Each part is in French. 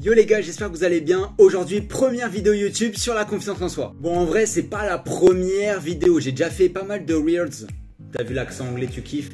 Yo les gars, j'espère que vous allez bien. Aujourd'hui, première vidéo YouTube sur la confiance en soi. Bon, en vrai, c'est pas la première vidéo. J'ai déjà fait pas mal de Reels. T'as vu l'accent anglais, tu kiffes.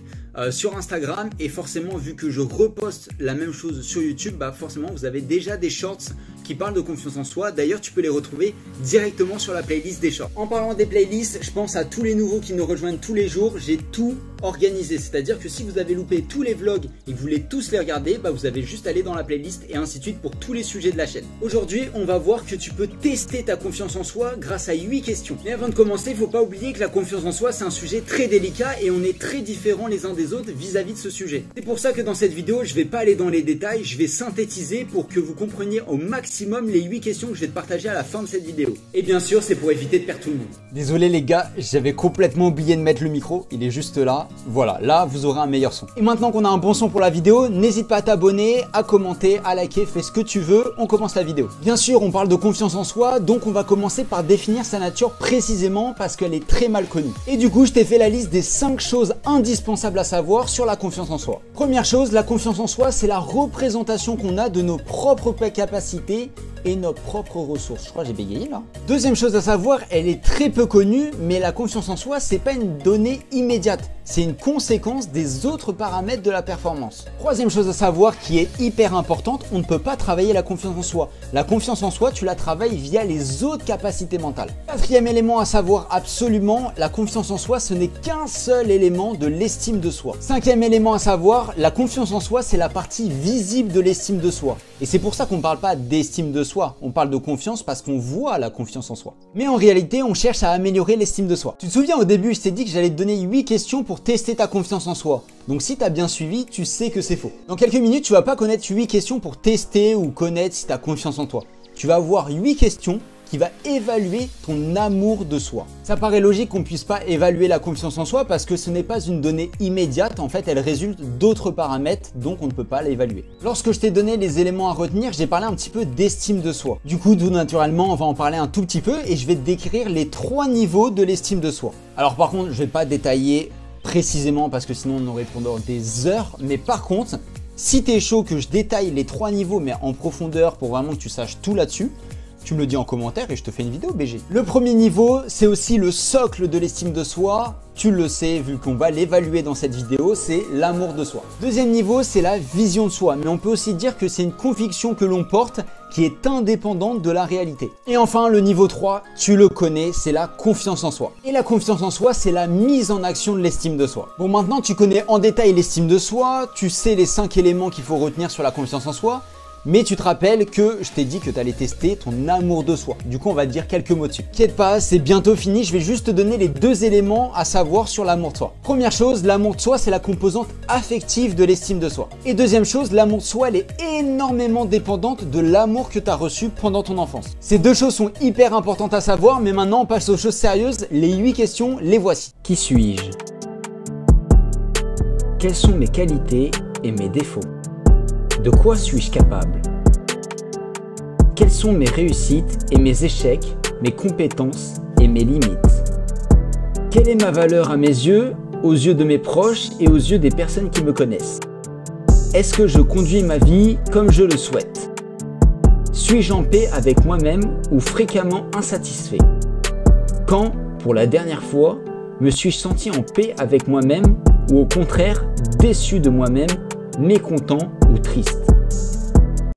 Sur Instagram, et forcément vu que je reposte la même chose sur YouTube, bah forcément vous avez déjà des shorts qui parlent de confiance en soi. D'ailleurs tu peux les retrouver directement sur la playlist des shorts. En parlant des playlists, je pense à tous les nouveaux qui nous rejoignent tous les jours. J'ai tout organisé, c'est à dire que si vous avez loupé tous les vlogs et que vous voulez tous les regarder, bah vous avez juste à aller dans la playlist et ainsi de suite pour tous les sujets de la chaîne. Aujourd'hui on va voir que tu peux tester ta confiance en soi grâce à 8 questions. Mais avant de commencer, il ne faut pas oublier que la confiance en soi c'est un sujet très délicat et on est très différents les uns des autres vis-à-vis de ce sujet. C'est pour ça que dans cette vidéo, je vais pas aller dans les détails, je vais synthétiser pour que vous compreniez au maximum les 8 questions que je vais te partager à la fin de cette vidéo. Et bien sûr, c'est pour éviter de perdre tout le monde. Désolé les gars, j'avais complètement oublié de mettre le micro, il est juste là. Voilà, là vous aurez un meilleur son. Et maintenant qu'on a un bon son pour la vidéo, n'hésite pas à t'abonner, à commenter, à liker, fais ce que tu veux, on commence la vidéo. Bien sûr, on parle de confiance en soi, donc on va commencer par définir sa nature précisément parce qu'elle est très mal connue. Et du coup, je t'ai fait la liste des 5 choses indispensables à savoir sur la confiance en soi. Première chose, la confiance en soi, c'est la représentation qu'on a de nos propres capacités et nos propres ressources. Je crois que j'ai bégayé là. Deuxième chose à savoir, elle est très peu connue, mais la confiance en soi, c'est pas une donnée immédiate. C'est une conséquence des autres paramètres de la performance. Troisième chose à savoir qui est hyper importante, on ne peut pas travailler la confiance en soi. La confiance en soi, tu la travailles via les autres capacités mentales. Quatrième élément à savoir absolument, la confiance en soi, ce n'est qu'un seul élément de l'estime de soi. Cinquième élément à savoir, la confiance en soi, c'est la partie visible de l'estime de soi. Et c'est pour ça qu'on ne parle pas d'estime de soi, on parle de confiance parce qu'on voit la confiance en soi. Mais en réalité, on cherche à améliorer l'estime de soi. Tu te souviens au début, je t'ai dit que j'allais te donner 8 questions pour tester ta confiance en soi. Donc si tu as bien suivi, tu sais que c'est faux. Dans quelques minutes, tu vas pas connaître 8 questions pour tester ou connaître si tu as confiance en toi. Tu vas avoir 8 questions qui va évaluer ton amour de soi. Ça paraît logique qu'on ne puisse pas évaluer la confiance en soi parce que ce n'est pas une donnée immédiate, en fait elle résulte d'autres paramètres donc on ne peut pas l'évaluer. Lorsque je t'ai donné les éléments à retenir, j'ai parlé un petit peu d'estime de soi. Du coup, tout naturellement, on va en parler un tout petit peu et je vais te décrire les 3 niveaux de l'estime de soi. Alors par contre, je vais pas détailler précisément parce que sinon on aurait pendant des heures, mais par contre, si tu es chaud que je détaille les 3 niveaux mais en profondeur pour vraiment que tu saches tout là-dessus, tu me le dis en commentaire et je te fais une vidéo BG. Le premier niveau, c'est aussi le socle de l'estime de soi. Tu le sais, vu qu'on va l'évaluer dans cette vidéo, c'est l'amour de soi. Deuxième niveau, c'est la vision de soi. Mais on peut aussi dire que c'est une conviction que l'on porte qui est indépendante de la réalité. Et enfin, le niveau 3, tu le connais, c'est la confiance en soi. Et la confiance en soi, c'est la mise en action de l'estime de soi. Bon, maintenant, tu connais en détail l'estime de soi, tu sais les 5 éléments qu'il faut retenir sur la confiance en soi. Mais tu te rappelles que je t'ai dit que tu allais tester ton amour de soi. Du coup, on va te dire quelques mots dessus. T'inquiète pas, c'est bientôt fini. Je vais juste te donner les 2 éléments à savoir sur l'amour de soi. Première chose, l'amour de soi, c'est la composante affective de l'estime de soi. Et deuxième chose, l'amour de soi, elle est énormément dépendante de l'amour que tu as reçu pendant ton enfance. Ces 2 choses sont hyper importantes à savoir, mais maintenant, on passe aux choses sérieuses. Les 8 questions, les voici. Qui suis-je? Quelles sont mes qualités et mes défauts? De quoi suis-je capable? Quelles sont mes réussites et mes échecs, mes compétences et mes limites? Quelle est ma valeur à mes yeux, aux yeux de mes proches et aux yeux des personnes qui me connaissent? Est-ce que je conduis ma vie comme je le souhaite? Suis-je en paix avec moi-même ou fréquemment insatisfait? Quand, pour la dernière fois, me suis-je senti en paix avec moi-même ou au contraire déçu de moi-même, mécontent ou triste?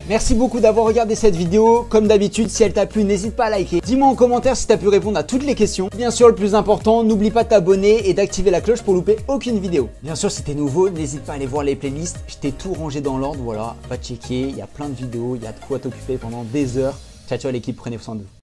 Merci beaucoup d'avoir regardé cette vidéo. Comme d'habitude, si elle t'a plu, n'hésite pas à liker. Dis-moi en commentaire si tu as pu répondre à toutes les questions. Bien sûr, le plus important, n'oublie pas de t'abonner et d'activer la cloche pour louper aucune vidéo. Bien sûr, si t'es nouveau, n'hésite pas à aller voir les playlists. Je t'ai tout rangé dans l'ordre, voilà. Va checker, il y a plein de vidéos, il y a de quoi t'occuper pendant des heures. Ciao, ciao l'équipe, prenez soin de vous.